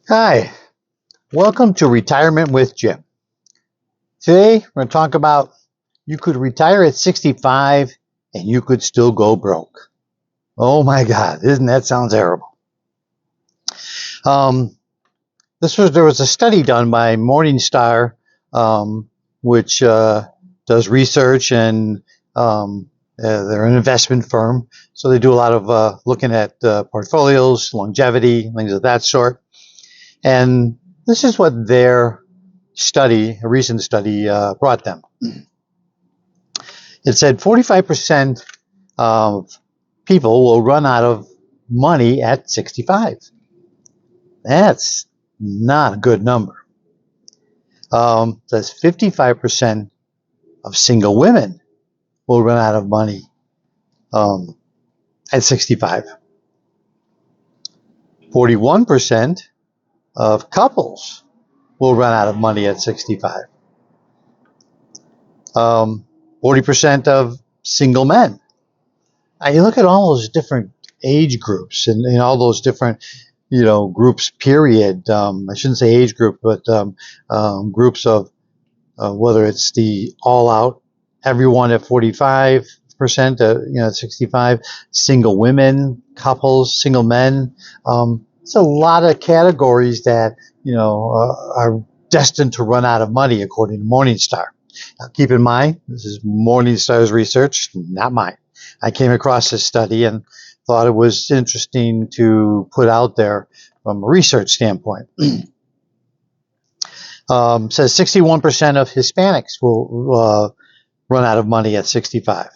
Hi, welcome to Retirement with Jim. Today we're going to talk about you could retire at 65 and you could still go broke. Oh my God, isn't that sound terrible? Um, there was a study done by Morningstar, which does research and they're an investment firm, so they do a lot of looking at portfolios, longevity, things of that sort. And this is what their study, a recent study, brought them. It said 45% of people will run out of money at 65. That's not a good number. That's 55% of single women will run out of money at 65. 41% of couples will run out of money at 65. 40% of single men. Now, you look at all those different age groups and all those different, groups, period. I shouldn't say age group, but groups of whether it's the all out, everyone at 45%, 65, single women, couples, single men. It's a lot of categories that, are destined to run out of money, according to Morningstar. Now, keep in mind, this is Morningstar's research, not mine. I came across this study and thought it was interesting to put out there from a research standpoint. Says 61% of Hispanics will run out of money at 65.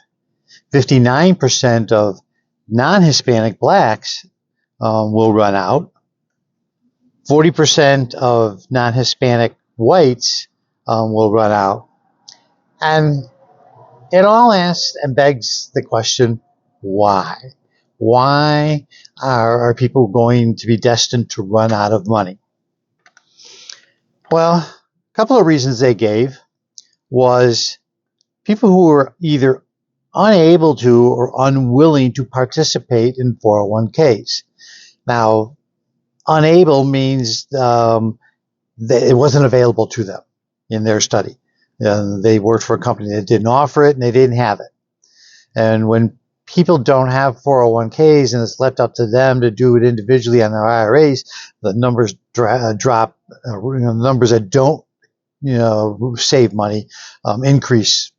59% of non-Hispanic blacks will run out. 40% of non-Hispanic whites will run out. And it all asks and begs the question, why? Why are people going to be destined to run out of money? Well, a couple of reasons they gave was people who were either unable to or unwilling to participate in 401ks. Now, unable means that it wasn't available to them in their study. They worked for a company that didn't offer it and they didn't have it. And when people don't have 401ks and it's left up to them to do it individually on their IRAs, the numbers drop. Numbers that don't, save money increase,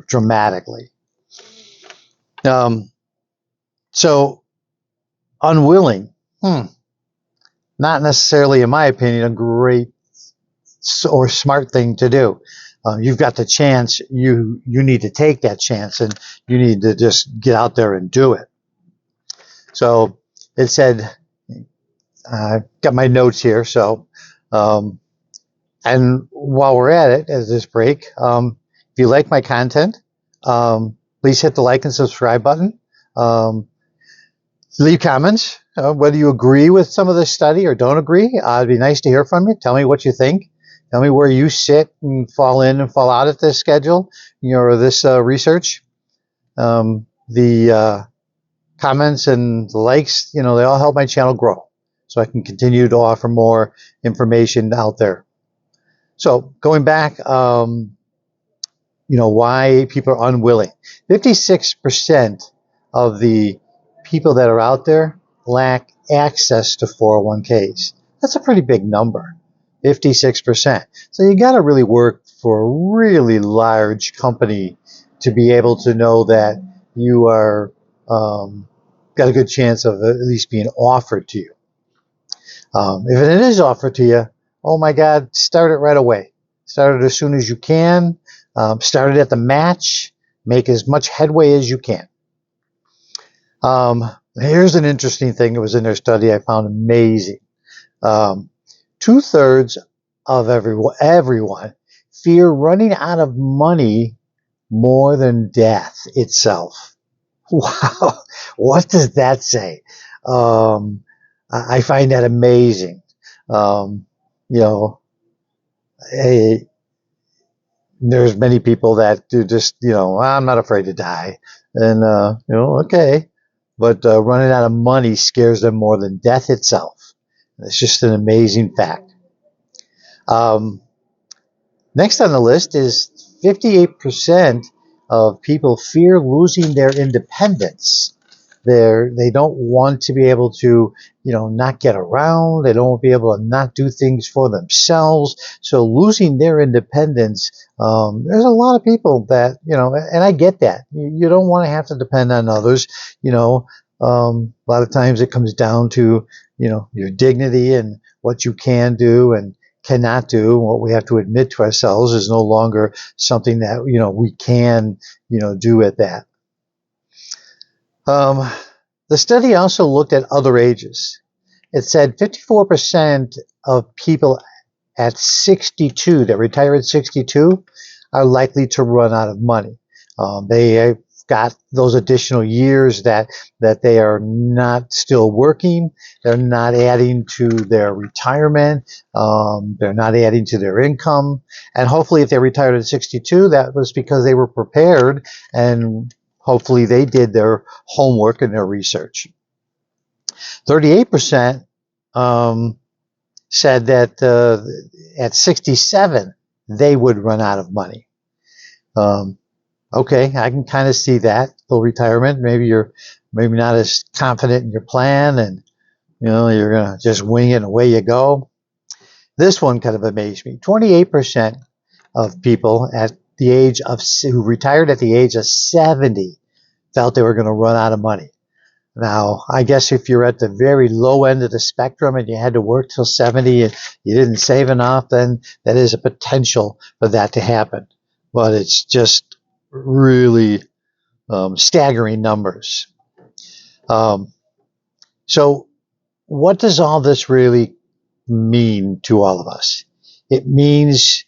dramatically. So unwilling, not necessarily, in my opinion, a great or smart thing to do. You've got the chance. You need to take that chance, and you need to just get out there and do it. So it said, I've got my notes here. So, and while we're at it, as this break, if you like my content, please hit the like and subscribe button. Leave comments, whether you agree with some of this study or don't agree. It'd be nice to hear from you. Tell me what you think. Tell me where you sit and fall in and fall out at this schedule, or this research. The comments and the likes, they all help my channel grow, so I can continue to offer more information out there. So going back, why people are unwilling. 56% of the people that are out there lack access to 401ks. That's a pretty big number. 56%. So you got to really work for a really large company to be able to know that you are got a good chance of at least being offered to you. If it is offered to you, oh my God, start it right away. Start it as soon as you can. Start it at the match. Make as much headway as you can. Here's an interesting thing that was in their study I found amazing. 2/3 of everyone fear running out of money more than death itself. Wow. What does that say? I find that amazing. There's many people that do just, I'm not afraid to die. And, okay. But running out of money scares them more than death itself. It's just an amazing fact. Next on the list is 58% of people fear losing their independence. They don't want to be able to, not get around. They don't want to be able to not do things for themselves. So losing their independence, there's a lot of people that, and I get that. You don't want to have to depend on others. A lot of times it comes down to, your dignity and what you can do and cannot do. What we have to admit to ourselves is no longer something that, we can, do at that. The study also looked at other ages. It said 54% of people at 62 that retire at 62 are likely to run out of money. They got those additional years that they are not still working. They're not adding to their retirement. They're not adding to their income. And hopefully if they retired at 62, that was because they were prepared and hopefully they did their homework and their research. 38% said that at 67, they would run out of money. Okay, I can kind of see that. Full retirement, maybe you're not as confident in your plan and, you're going to just wing it and away you go. This one kind of amazed me. 28% of people who retired at the age of 70 felt they were going to run out of money. Now, I guess if you're at the very low end of the spectrum and you had to work till 70 and you didn't save enough, then that is a potential for that to happen. But it's just really staggering numbers. So what does all this really mean to all of us? It means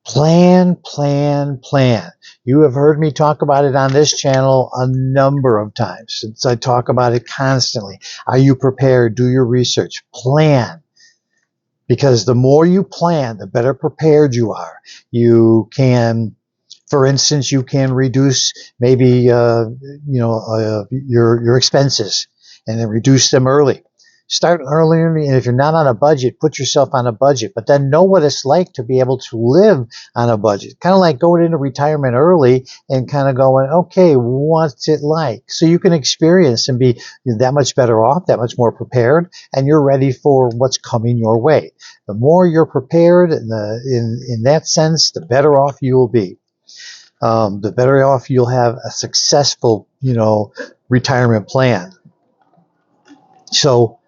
plan, plan, plan. You have heard me talk about it on this channel a number of times. Since I talk about it constantly. Are you prepared? Do your research. Plan. Because the more you plan, the better prepared you are. You can, for instance, you can reduce maybe your expenses and then reduce them early. Start earlier, and if you're not on a budget, put yourself on a budget. But then know what it's like to be able to live on a budget. Kind of like going into retirement early and kind of going, okay, what's it like? So you can experience and be that much better off, that much more prepared, and you're ready for what's coming your way. The more you're prepared in that sense, the better off you will be. The better off you'll have a successful, retirement plan. So,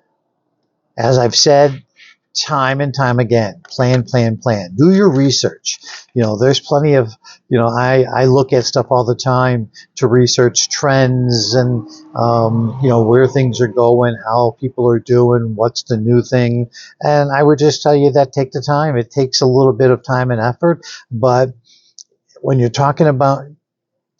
as I've said time and time again, plan, plan, plan. Do your research. There's plenty of, I look at stuff all the time to research trends and, where things are going, how people are doing, what's the new thing. And I would just tell you that take the time. It takes a little bit of time and effort, but when you're talking about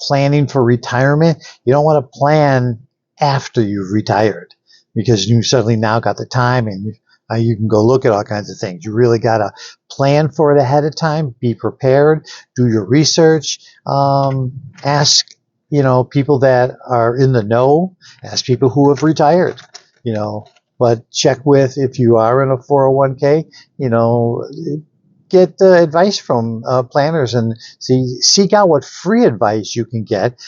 planning for retirement, you don't want to plan after you've retired because you suddenly now got the time and you can go look at all kinds of things. You really got to plan for it ahead of time, be prepared, do your research, ask, people that are in the know, ask people who have retired, but check with, if you are in a 401k, get advice from planners and seek out what free advice you can get,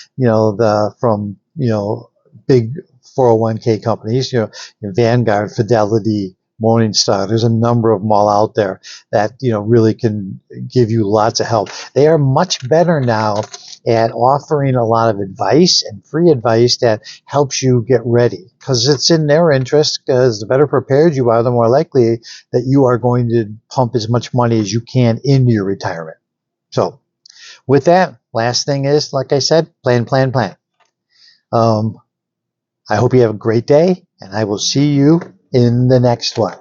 from big 401k companies, Vanguard, Fidelity, Morningstar. There's a number of them all out there that, really can give you lots of help. They are much better now at offering a lot of advice and free advice that helps you get ready, because it's in their interest, because the better prepared you are, the more likely that you are going to pump as much money as you can into your retirement. So with that, last thing is, like I said, plan, plan, plan. I hope you have a great day, and I will see you in the next one.